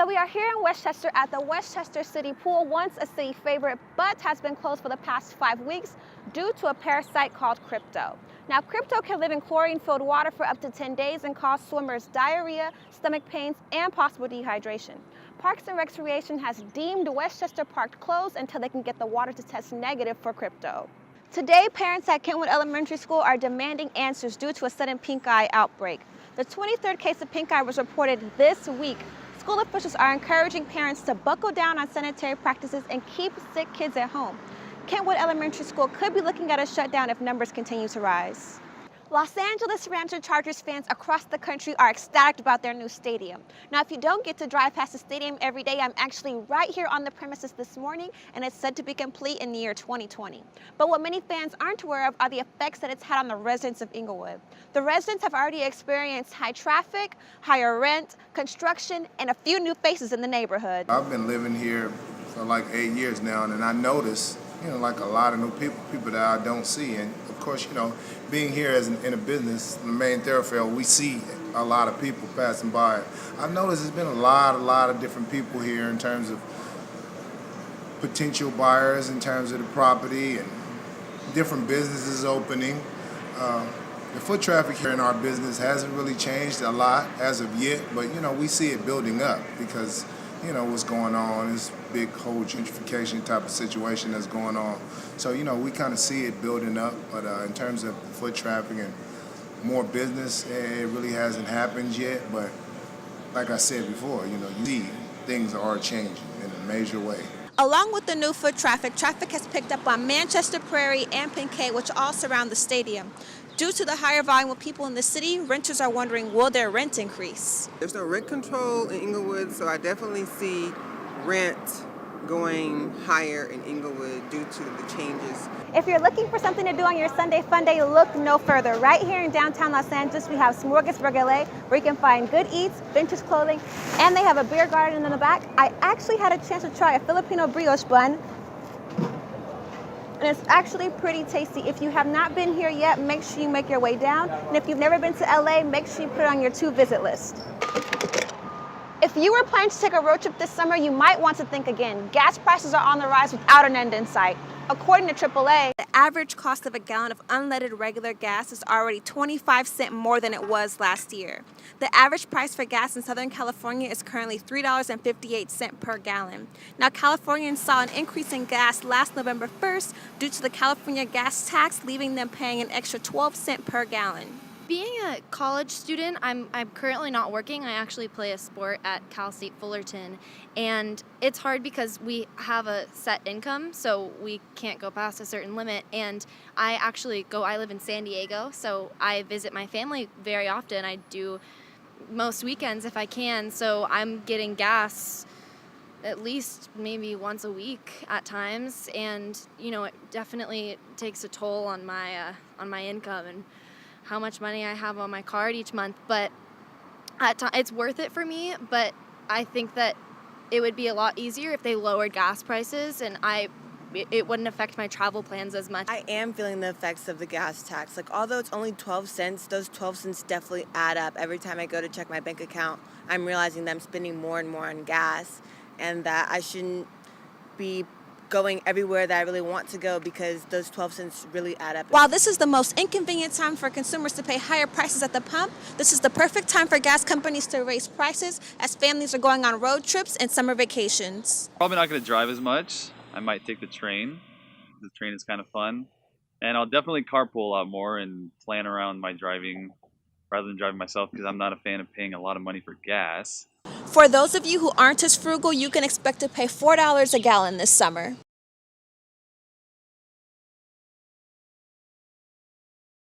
So we are here in Westchester at the Westchester City Pool, once a city favorite, but has been closed for the past 5 weeks due to a parasite called crypto. Now, crypto can live in chlorine-filled water for up to 10 days and cause swimmers diarrhea, stomach pains, and possible dehydration. Parks and Recreation has deemed Westchester Park closed until they can get the water to test negative for crypto. Today, parents at Kentwood Elementary School are demanding answers due to a sudden pink eye outbreak. The 23rd case of pink eye was reported this week. School officials are encouraging parents to buckle down on sanitary practices and keep sick kids at home. Kentwood Elementary School could be looking at a shutdown if numbers continue to rise. Los Angeles Rams and Chargers fans across the country are ecstatic about their new stadium. Now, if you don't get to drive past the stadium every day, I'm actually right here on the premises this morning, and it's said to be complete in the year 2020. But what many fans aren't aware of are the effects that it's had on the residents of Inglewood. The residents have already experienced high traffic, higher rent, construction, and a few new faces in the neighborhood. I've been living here for like 8 years now, and I notice, like a lot of new people that I don't see. And of course, being here in a business, the main thoroughfare, we see a lot of people passing by. I've noticed there's been a lot of different people here in terms of potential buyers, in terms of the property, and different businesses opening. The foot traffic here in our business hasn't really changed a lot as of yet, but we see it building up because what's going on, this big whole gentrification type of situation that's going on. So, we kind of see it building up, but in terms of foot traffic and more business, it really hasn't happened yet. But like I said before, you see things are changing in a major way. Along with the new foot traffic has picked up on Manchester, Prairie, and Pinckney, which all surround the stadium. Due to the higher volume of people in the city, renters are wondering, will their rent increase? There's no rent control in Inglewood, so I definitely see rent going higher in Inglewood due to the changes. If you're looking for something to do on your Sunday fun day, look no further. Right here in downtown Los Angeles, we have Smorgasburg LA, where you can find good eats, vintage clothing, and they have a beer garden in the back. I actually had a chance to try a Filipino brioche bun, and it's actually pretty tasty. If you have not been here yet, make sure you make your way down. And if you've never been to LA, make sure you put it on your to-visit list. If you were planning to take a road trip this summer, you might want to think again. Gas prices are on the rise without an end in sight. According to AAA, the average cost of a gallon of unleaded regular gas is already 25 cents more than it was last year. The average price for gas in Southern California is currently $3.58 per gallon. Now, Californians saw an increase in gas last November 1st due to the California gas tax, leaving them paying an extra 12 cents per gallon. Being a college student, I'm currently not working. I actually play a sport at Cal State Fullerton, and it's hard because we have a set income, so we can't go past a certain limit. And I live in San Diego, so I visit my family very often. I do most weekends if I can, so I'm getting gas at least maybe once a week at times, and it definitely takes a toll on my income and how much money I have on my card each month. But it's worth it for me, but I think that it would be a lot easier if they lowered gas prices, and it wouldn't affect my travel plans as much. I am feeling the effects of the gas tax. Although it's only 12 cents, those 12 cents definitely add up. Every time I go to check my bank account, I'm realizing that I'm spending more and more on gas, and that I shouldn't be going everywhere that I really want to go because those 12 cents really add up. While this is the most inconvenient time for consumers to pay higher prices at the pump, this is the perfect time for gas companies to raise prices as families are going on road trips and summer vacations. Probably not going to drive as much. I might take the train. The train is kind of fun. And I'll definitely carpool a lot more and plan around my driving rather than driving myself, because I'm not a fan of paying a lot of money for gas. For those of you who aren't as frugal, you can expect to pay $4 a gallon this summer.